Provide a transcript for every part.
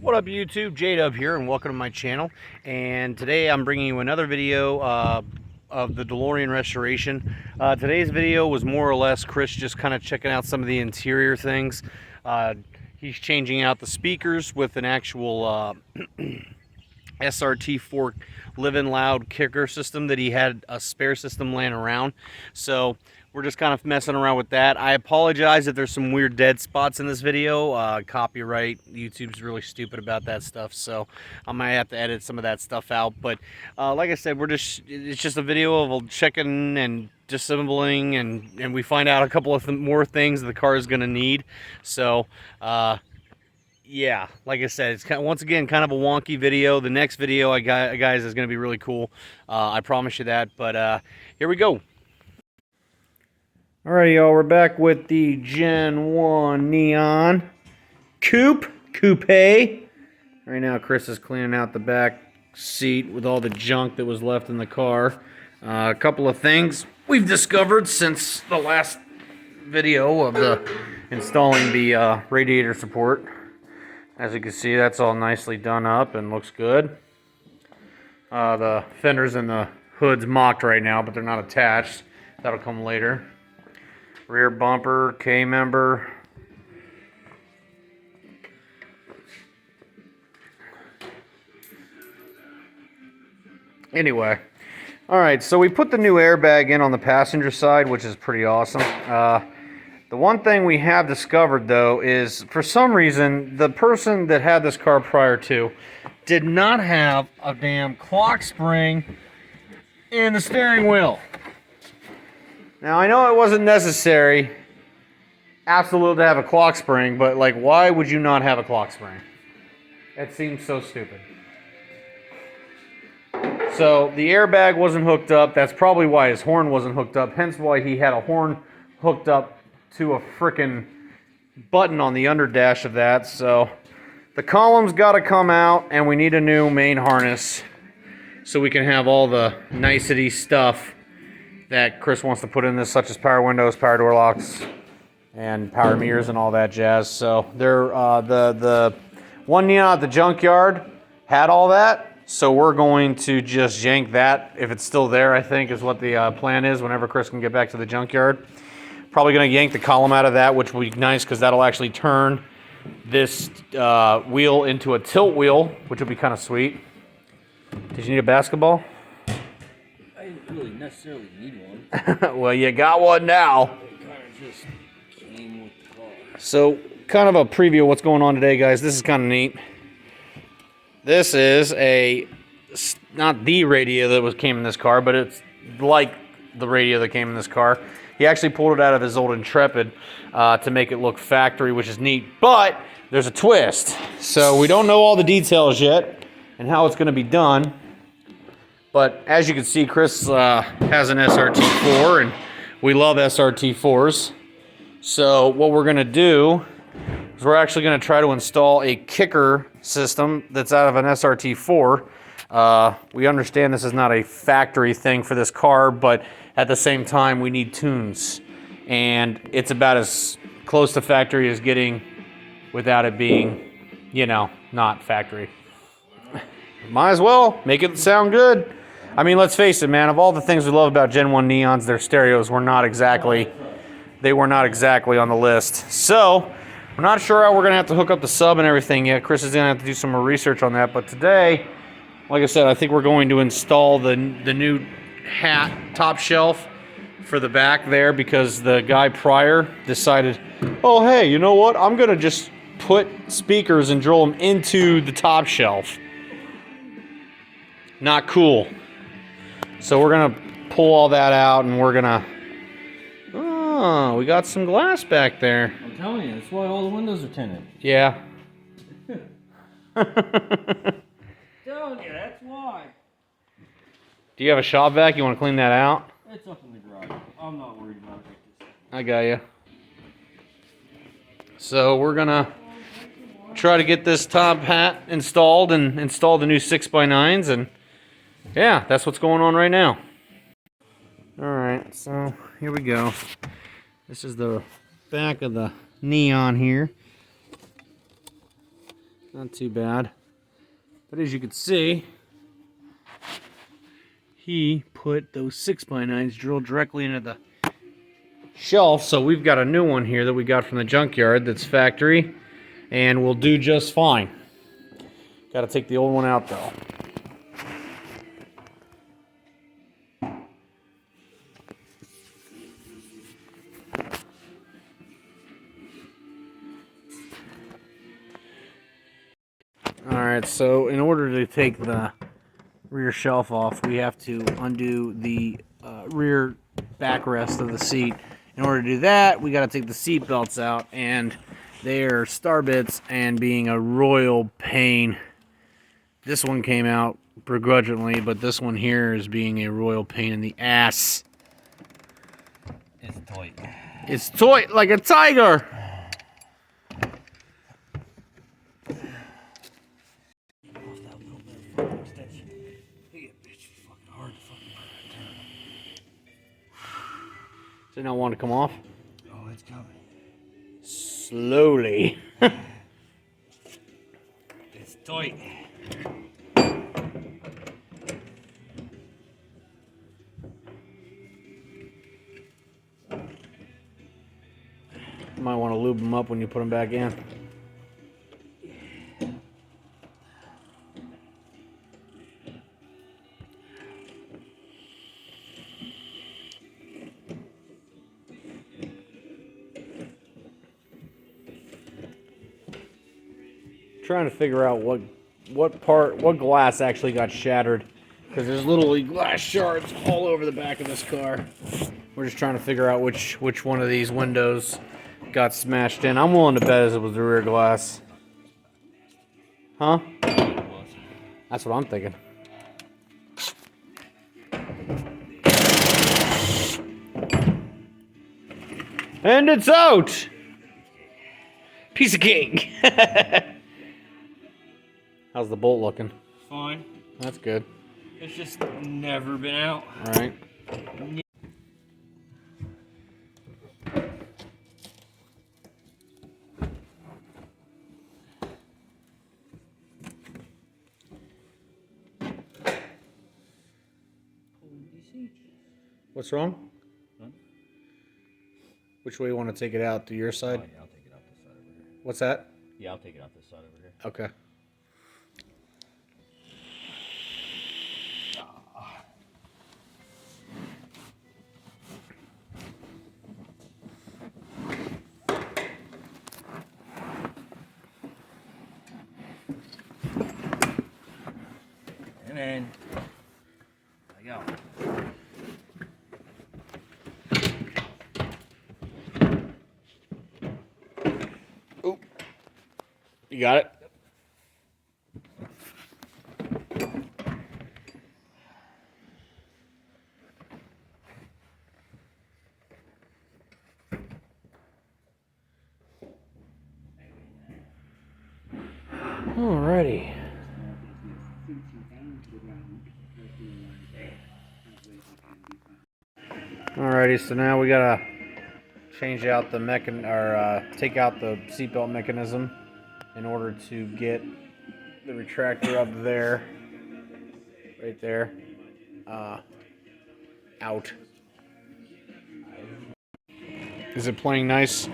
What up YouTube, J-Dub here and welcome to my channel. And today I'm bringing you another video of the DeLorean restoration. Today's video was more or less Chris just kind of checking out some of the interior things. He's changing out the speakers with an actual SRT4 Living Loud kicker system that he had a spare system laying around. So we're just kind of messing around with that. I apologize if there's some weird dead spots in this video. Copyright, YouTube's really stupid about that stuff, so I might have to edit some of that stuff out. But like I said, it's just a video of checking and disassembling, and we find out a couple of more things the car is going to need. So yeah, like I said, it's once again kind of a wonky video. The next video I got, guys, is going to be really cool. I promise you that. But here we go. Alright, y'all, we're back with the Gen 1 Neon Coupe. Right now, Chris is cleaning out the back seat with all the junk that was left in the car. A couple of things we've discovered since the last video of installing the radiator support. As you can see, that's all nicely done up and looks good. The fenders and the hood's mocked right now, but they're not attached. That'll come later. Rear bumper, K-member. Anyway, all right, so we put the new airbag in on the passenger side, which is pretty awesome. The one thing we have discovered, though, is for some reason, the person that had this car prior to did not have a damn clock spring in the steering wheel. Now, I know it wasn't necessary, absolutely, to have a clock spring, but, like, why would you not have a clock spring? It seems so stupid. So, the airbag wasn't hooked up. That's probably why his horn wasn't hooked up, hence why he had a horn hooked up to a frickin' button on the underdash of that. So, the column's got to come out, and we need a new main harness so we can have all the nicety stuff that Chris wants to put in this, such as power windows, power door locks, and power mirrors and all that jazz. So they're the one Neon at the junkyard had all that, so we're going to just yank that if it's still there. I think is what the plan is. Whenever Chris can get back to the junkyard, probably going to yank the column out of that, which will be nice because that'll actually turn this wheel into a tilt wheel, which will be kind of sweet. Did you need a basketball? I didn't really necessarily need one. Well, you got one now. It kind of just came with the car. So, kind of a preview of what's going on today, guys. This is kind of neat. This is not the radio that came in this car, but it's like the radio that came in this car. He actually pulled it out of his old Intrepid to make it look factory, which is neat. But there's a twist. So we don't know all the details yet and how it's going to be done. But as you can see, Chris has an SRT4, and we love SRT4s. So what we're going to do is we're actually going to try to install a kicker system that's out of an SRT4. We understand this is not a factory thing for this car, but at the same time, we need tunes. And it's about as close to factory as getting without it being, you know, not factory. Might as well make it sound good. I mean, let's face it, man. Of all the things we love about Gen 1 Neons, their stereos were not exactly, on the list. So, we're not sure how we're going to have to hook up the sub and everything yet. Chris is going to have to do some more research on that. But today, like I said, I think we're going to install the new hat top shelf for the back there because the guy prior decided, oh, hey, you know what? I'm going to just put speakers and drill them into the top shelf. Not cool. So we're going to pull all that out and we're going to... Oh, we got some glass back there. I'm telling you, that's why all the windows are tinted. Yeah. Telling you, that's why. Do you have a shop vac? You want to clean that out? It's up in the garage. I'm not worried about it. I got you. So we're going to try to get this top hat installed and install the new 6x9s, and yeah, that's what's going on right now. Alright, so here we go. This is the back of the Neon here. Not too bad. But as you can see, he put those 6x9s drilled directly into the shelf. So we've got a new one here that we got from the junkyard that's factory. And will do just fine. Got to take the old one out though. Alright, so in order to take the rear shelf off, we have to undo the rear backrest of the seat. In order to do that, we got to take the seat belts out, and they are star bits and being a royal pain. This one came out begrudgingly, but this one here is being a royal pain in the ass. It's tight. It's tight like a tiger. Does it not want to come off? Oh, it's coming. Slowly. It's tight. You might want to lube them up when you put them back in. Trying to figure out what glass actually got shattered, because there's literally glass shards all over the back of this car. We're just trying to figure out which one of these windows got smashed in. I'm willing to bet it was the rear glass. Huh? That's what I'm thinking. And it's out! Piece of cake! How's the bolt looking? Fine. That's good. It's just never been out. All right. What's wrong? Huh? Which way you want to take it out? To your side? Oh, yeah, I'll take it out this side over here. What's that? Yeah, I'll take it out this side over here. Okay. And then, there you go. Oop. You got it? Alrighty. Alrighty, so now we gotta change out the take out the seatbelt mechanism in order to get the retractor up there, right there, out. Is it playing nice?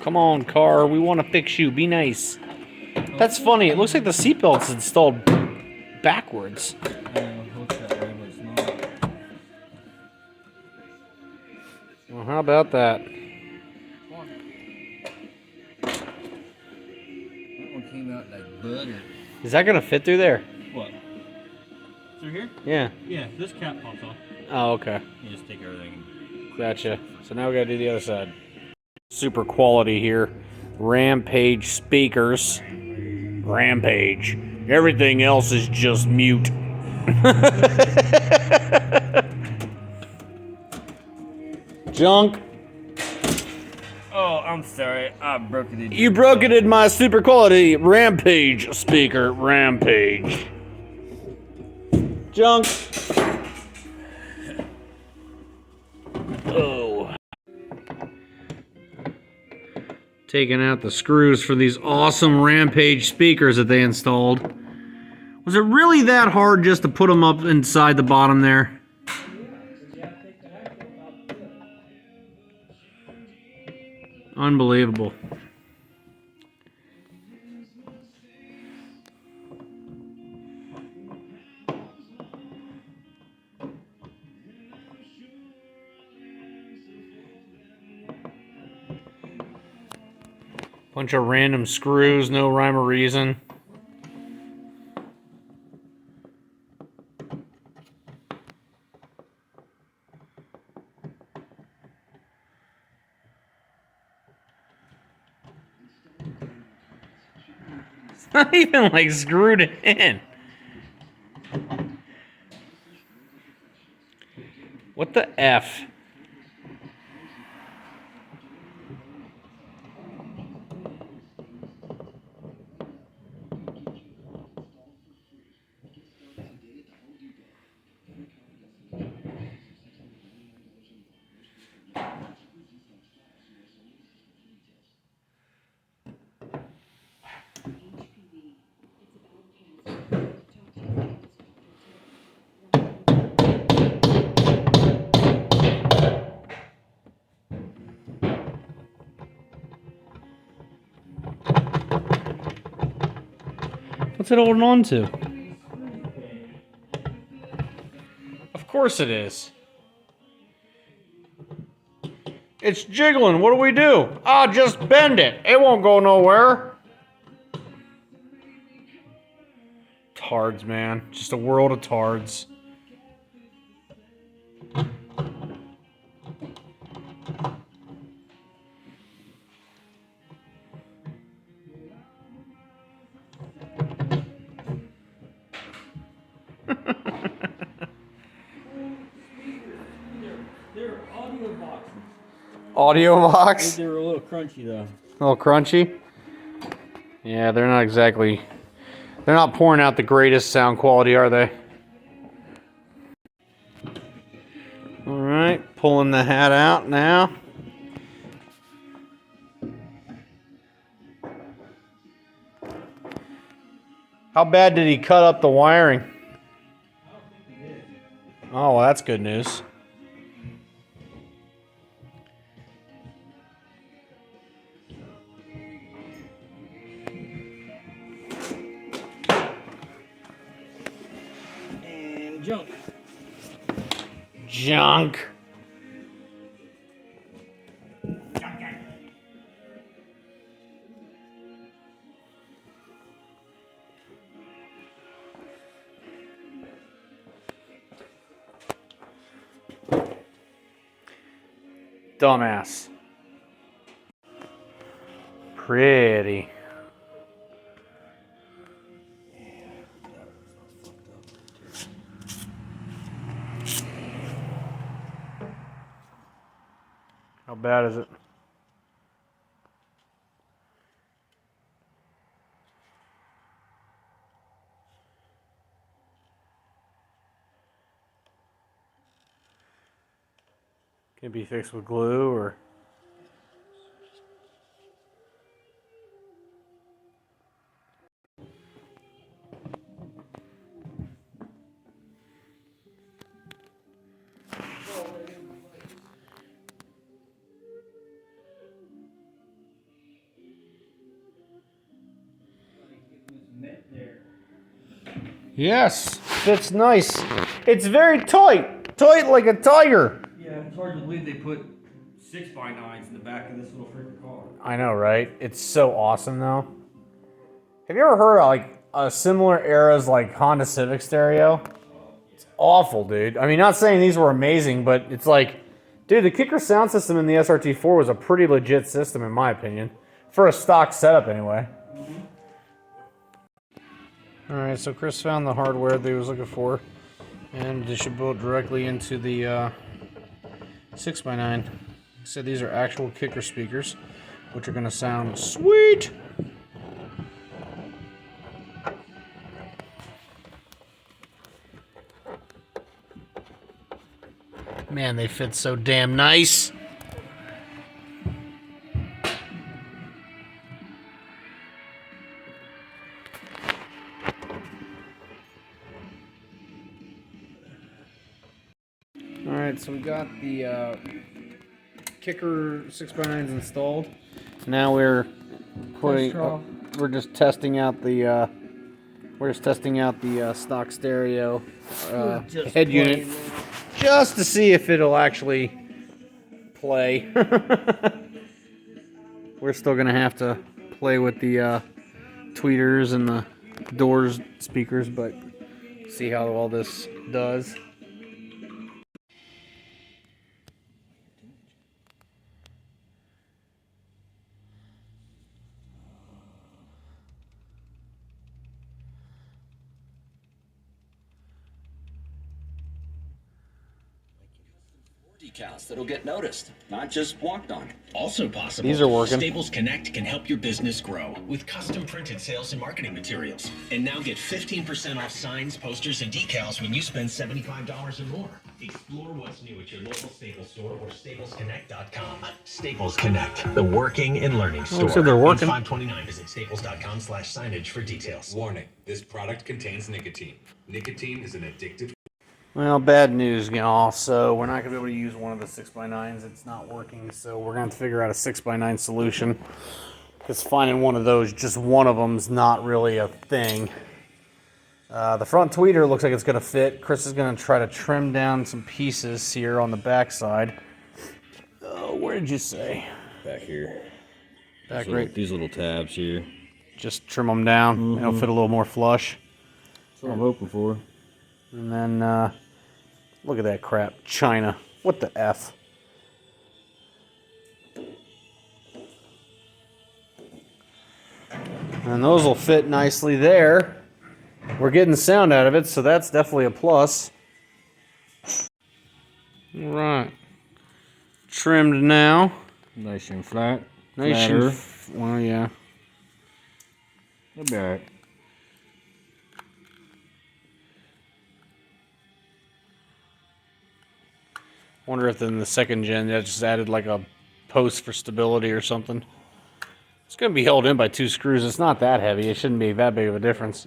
Come on, car. We want to fix you. Be nice. That's funny. It looks like the seatbelt's installed backwards. Looks that way, but it's not. Well, how about that? That one came out like butter. Is that going to fit through there? What? Through here? Yeah. Yeah, this cap pops off. Oh, okay. You just take everything. Gotcha. So now we got to do the other side. Super quality here. Rampage speakers. Rampage. Everything else is just mute. Junk. Oh, I'm sorry, I broke it. You broketed my super quality Rampage speaker. Rampage. Junk. Oh. Taking out the screws for these awesome Rampage speakers that they installed. Was it really that hard just to put them up inside the bottom there? Unbelievable. Bunch of random screws, no rhyme or reason. It's not even like screwed in. What the F? What's it holding on to? Of course it is. It's jiggling. What do we do? Ah, just bend it. It won't go nowhere. Tards, man. Just a world of tards. They're audio boxes. Audio box? They're a little crunchy though. A little crunchy? Yeah, they're not exactly... They're not pouring out the greatest sound quality, are they? Alright, pulling the hat out now. How bad did he cut up the wiring? Oh, well, that's good news. And junk. Junk. Dumbass. Pretty. How bad is it? Can it be fixed with glue or? Yes, fits nice. It's very tight. Tight like a tiger. Yeah, it's hard to believe they put 6x9s in the back of this little freaking car. I know, right? It's so awesome, though. Have you ever heard of, like, a similar era's, like, Honda Civic stereo? It's awful, dude. I mean, not saying these were amazing, but it's like, dude, the kicker sound system in the SRT4 was a pretty legit system, in my opinion. For a stock setup, anyway. Alright, so Chris found the hardware that he was looking for, and it should bolt directly into the 6x9. He said these are actual kicker speakers. which are gonna sound sweet. Man, they fit so damn nice. Alright, so we got the kicker 6x9s installed. Now we're just testing out the stock stereo head unit just to see if it'll actually play. We're still gonna have to play with the tweeters and the doors speakers, but see how all this does. Decals that'll get noticed, not just walked on. Also possible, these are working. Staples Connect can help your business grow with custom printed sales and marketing materials. And now get 15% off signs, posters, and decals when you spend $75 or more. Explore what's new at your local Staples store or staplesconnect.com. Staples Connect, the working and learning store. So they're working. 529. Visit staples.com/signage for details. Warning, this product contains nicotine. Nicotine is an addictive. Well, bad news, y'all. So we're not going to be able to use one of the 6x9s. It's not working, so we're going to have to figure out a 6x9 solution. Because finding one of those, just one of them's not really a thing. The front tweeter looks like it's going to fit. Chris is going to try to trim down some pieces here on the back side. Where did you say? Back here. Back right. These little tabs here. Just trim them down. It'll fit a little more flush. That's what I'm hoping for. And then, look at that crap. China. What the F? And those will fit nicely there. We're getting sound out of it, so that's definitely a plus. All right. Trimmed now. Nice and flat. Nice Flatter. and well, yeah. That'll be alright. Wonder if in the second gen that just added like a post for stability or something. It's going to be held in by 2 screws. It's not that heavy. It shouldn't be that big of a difference.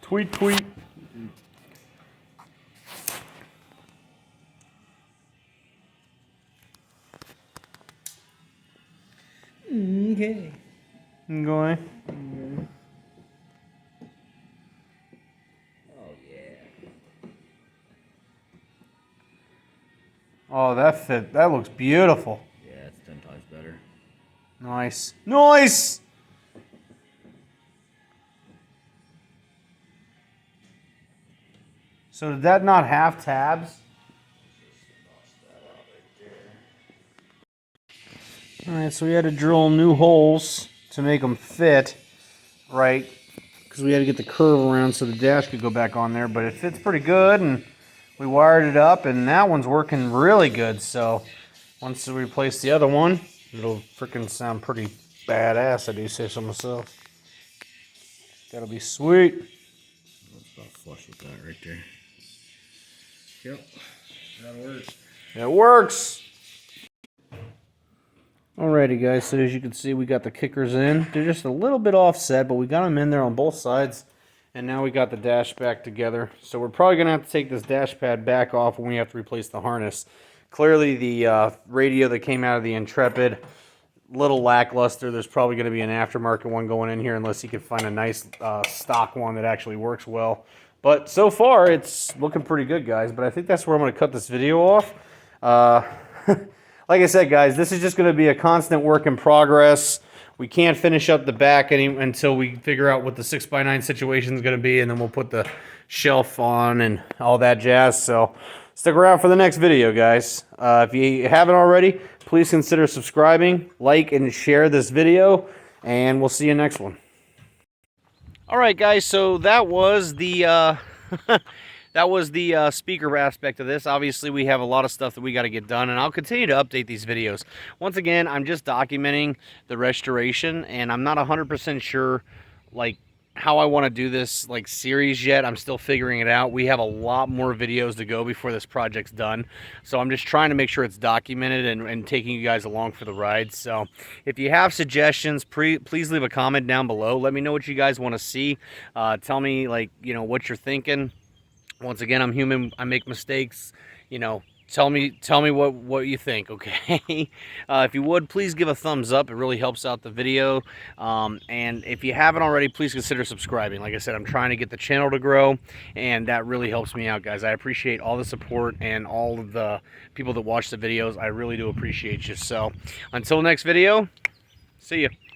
Tweet, tweet. Okay. Going. Oh, that fit. That looks beautiful. Yeah, it's 10 times better. Nice. Nice! So did that not have tabs? Alright, so we had to drill new holes to make them fit right, because we had to get the curve around so the dash could go back on there, but it fits pretty good, and we wired it up, and that one's working really good. So once we replace the other one, it'll freaking sound pretty badass, I do say so myself. That'll be sweet. That's about flush with that right there. Yep, that'll work. It works. Alrighty guys, so as you can see we got the kickers in. They're just a little bit offset, but we got them in there on both sides. And now we got the dash back together. So we're probably going to have to take this dash pad back off when we have to replace the harness. Clearly the radio that came out of the Intrepid, little lackluster. There's probably going to be an aftermarket one going in here unless you can find a nice stock one that actually works well. But so far it's looking pretty good, guys. But I think that's where I'm going to cut this video off. Like I said, guys, this is just going to be a constant work in progress. We can't finish up the back until we figure out what the 6x9 situation is going to be, and then we'll put the shelf on and all that jazz. So stick around for the next video, guys. If you haven't already, please consider subscribing, like, and share this video, and we'll see you next one. All right, guys, so that was the that that was the speaker aspect of this. Obviously, we have a lot of stuff that we got to get done, and I'll continue to update these videos. Once again, I'm just documenting the restoration, and I'm not 100% sure, like, how I want to do this like series yet. I'm still figuring it out. We have a lot more videos to go before this project's done, so I'm just trying to make sure it's documented and taking you guys along for the ride. So if you have suggestions, please leave a comment down below. Let me know what you guys want to see. Tell me, like, you know, what you're thinking. Once again, I'm human, I make mistakes, you know. Tell me what you think, okay? If you would, please give a thumbs up. It really helps out the video. And if you haven't already, please consider subscribing. Like I said, I'm trying to get the channel to grow, and that really helps me out, guys. I appreciate all the support and all of the people that watch the videos. I really do appreciate you. So until next video, see you.